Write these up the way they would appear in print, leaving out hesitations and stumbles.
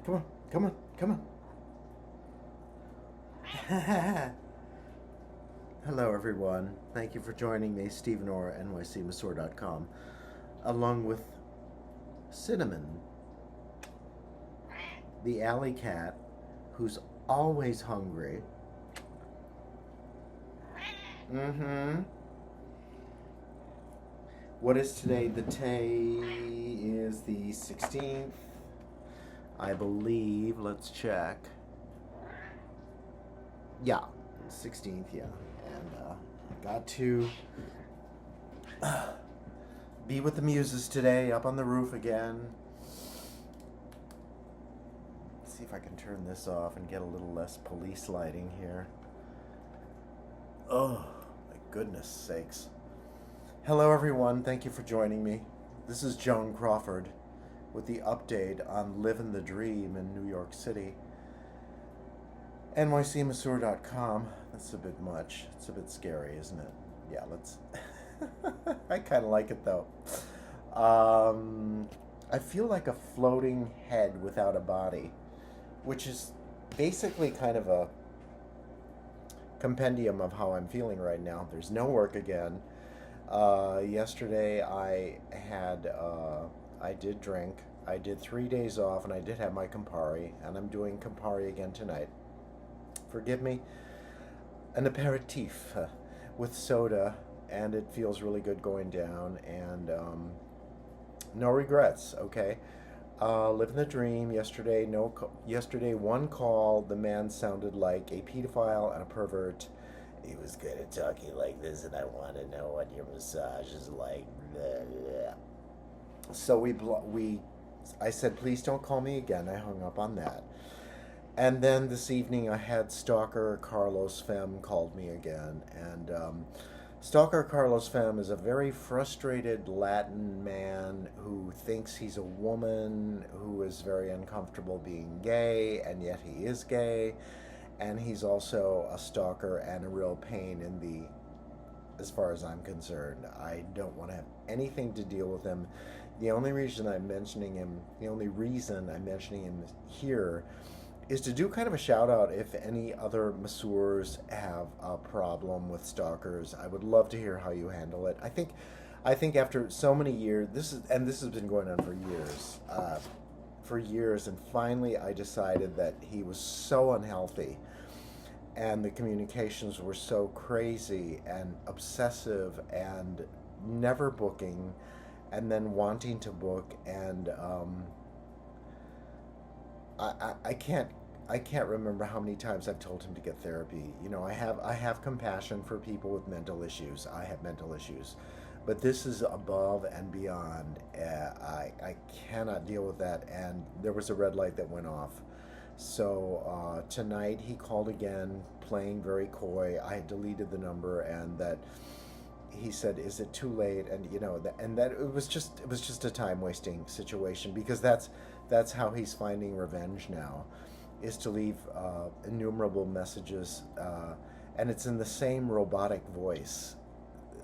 Come on, come on, come on. Hello, everyone. Thank you for joining me, Stephen Orr, nycmasseur.com, along with Cinnamon, the alley cat, who's always hungry. Mm-hmm. What is today? The day is the 16th, I believe. Let's check. Yeah, 16th, yeah. And got to be with the muses today, up on the roof again. Let's see if I can turn this off and get a little less police lighting here. Oh, my goodness sakes. Hello, everyone. Thank you for joining me. This is Joan Crawford with the update on Living the Dream in New York City. nycmasseur.com. That's a bit much. It's a bit scary, isn't it? Yeah, let's... I kind of like it, though. I feel like a floating head without a body, which is basically kind of a compendium of how I'm feeling right now. There's no work again. Yesterday I did drink. I did 3 days off, and I did have my Campari, and I'm doing Campari again tonight. Forgive me, an aperitif with soda, and it feels really good going down, and no regrets. Okay, living the dream. Yesterday, yesterday one call. The man sounded like a pedophile and a pervert. He was good at talking like this, and I want to know what your massage is like. Blah, blah. So I said, please don't call me again. I hung up on that. And then this evening, I had Stalker Carlos Fem called me again. And Stalker Carlos Fem is a very frustrated Latin man who thinks he's a woman, who is very uncomfortable being gay, and yet he is gay. And he's also a stalker and a real pain in the, as far as I'm concerned. I don't want to have anything to deal with him. The only reason I'm mentioning him here is to do kind of a shout out if any other masseurs have a problem with stalkers. I would love to hear how you handle it. I think after so many years, this has been going on for years, and finally I decided that he was so unhealthy, and the communications were so crazy and obsessive and never booking, and then wanting to book, and I can't remember how many times I've told him to get therapy. You know, I have compassion for people with mental issues. I have mental issues, but this is above and beyond. I cannot deal with that. And there was a red light that went off. So tonight he called again, playing very coy. I had deleted the number, and that he said, "Is it too late?" And that it was just a time wasting situation, because that's how he's finding revenge now, is to leave innumerable messages, and it's in the same robotic voice.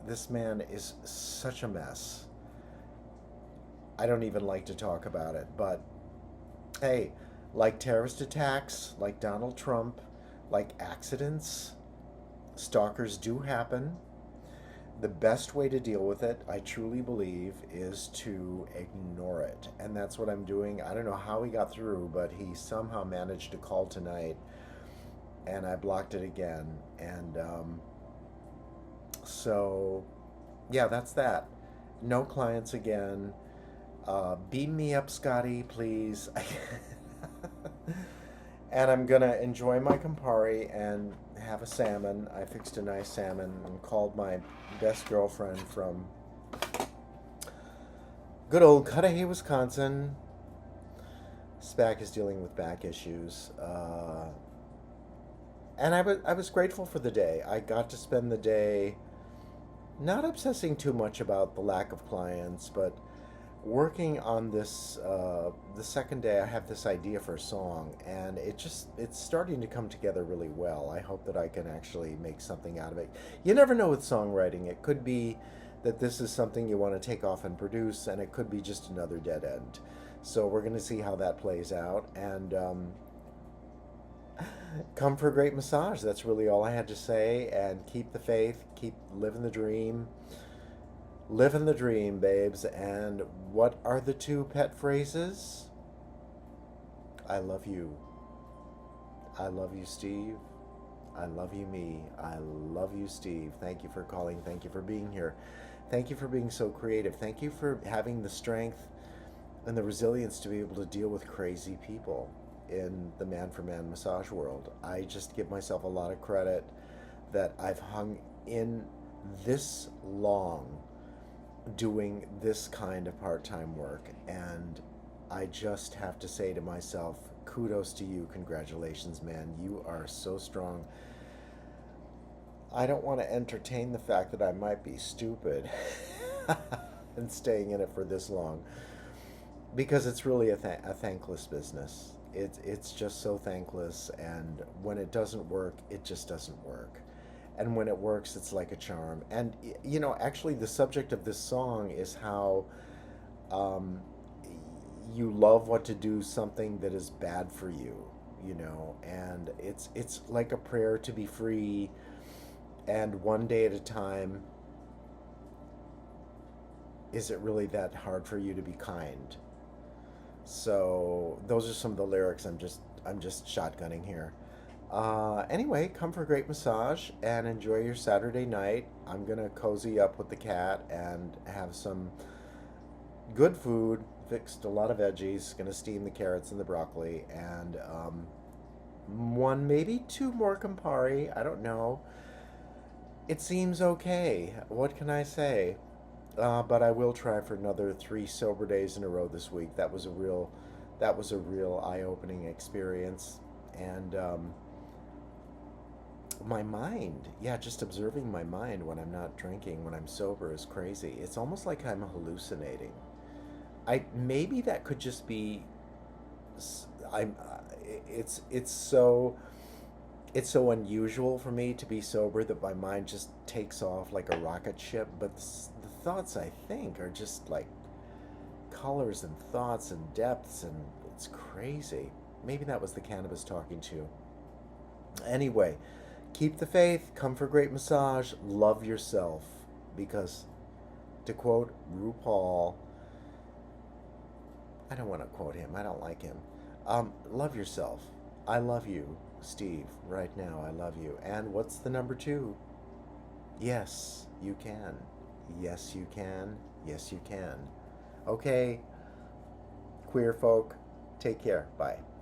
This man is such a mess. I don't even like to talk about it, but hey, like terrorist attacks, like Donald Trump, like accidents, stalkers do happen. The best way to deal with it, I truly believe, is to ignore it. And that's what I'm doing. I don't know how he got through, but he somehow managed to call tonight, and I blocked it again. And so, yeah, that's that. No clients again. Beam me up, Scotty, please. And I'm gonna enjoy my Campari and have a salmon. I fixed a nice salmon and called my best girlfriend from good old Cudahy, Wisconsin. SPAC is dealing with back issues. And I was grateful for the day. I got to spend the day not obsessing too much about the lack of clients, but working on this. The second day I have this idea for a song, and it's starting to come together really well. I hope that I can actually make something out of it. You never know with songwriting. It could be that this is something you want to take off and produce, and it could be just another dead end. So we're going to see how that plays out. And come for a great massage. That's really all I had to say. And keep the faith, keep living the dream. Living the dream, babes. And what are the two pet phrases? I love you. I love you, Steve. I love you, me. I love you, Steve. Thank you for calling. Thank you for being here. Thank you for being so creative. Thank you for having the strength and the resilience to be able to deal with crazy people in the man for man massage world. I just give myself a lot of credit that I've hung in this long doing this kind of part time work. And I just have to say to myself, kudos to you. Congratulations, man. You are so strong. I don't want to entertain the fact that I might be stupid and staying in it for this long, because it's really a thankless business. It's just so thankless, and when it doesn't work, it just doesn't work. And when it works, it's like a charm. And actually, the subject of this song is how um, you love what to do something that is bad for you, and it's like a prayer to be free, and one day at a time. Is it really that hard for you to be kind? So those are some of the lyrics. I'm just shotgunning here. Anyway, come for a great massage and enjoy your Saturday night. I'm gonna cozy up with the cat and have some good food. Fixed a lot of veggies. Gonna steam the carrots and the broccoli, and one, maybe two more Campari. I don't know. It seems okay. What can I say? But I will try for another 3 sober days in a row this week. That was a real eye-opening experience, and my mind, yeah, just observing my mind when I'm not drinking, when I'm sober, is crazy. It's almost like I'm hallucinating. I maybe that could just be, I'm. It's so unusual for me to be sober that my mind just takes off like a rocket ship. But the thoughts I think are just like colors and thoughts and depths, and it's crazy. Maybe that was the cannabis talking to you. Anyway, keep the faith, come for great massage, love yourself. Because, to quote RuPaul, I don't want to quote him, I don't like him. Love yourself. I love you, Steve, right now. I love you. And what's the number two? Yes, you can. Yes, you can. Yes, you can. Okay, queer folk, take care. Bye.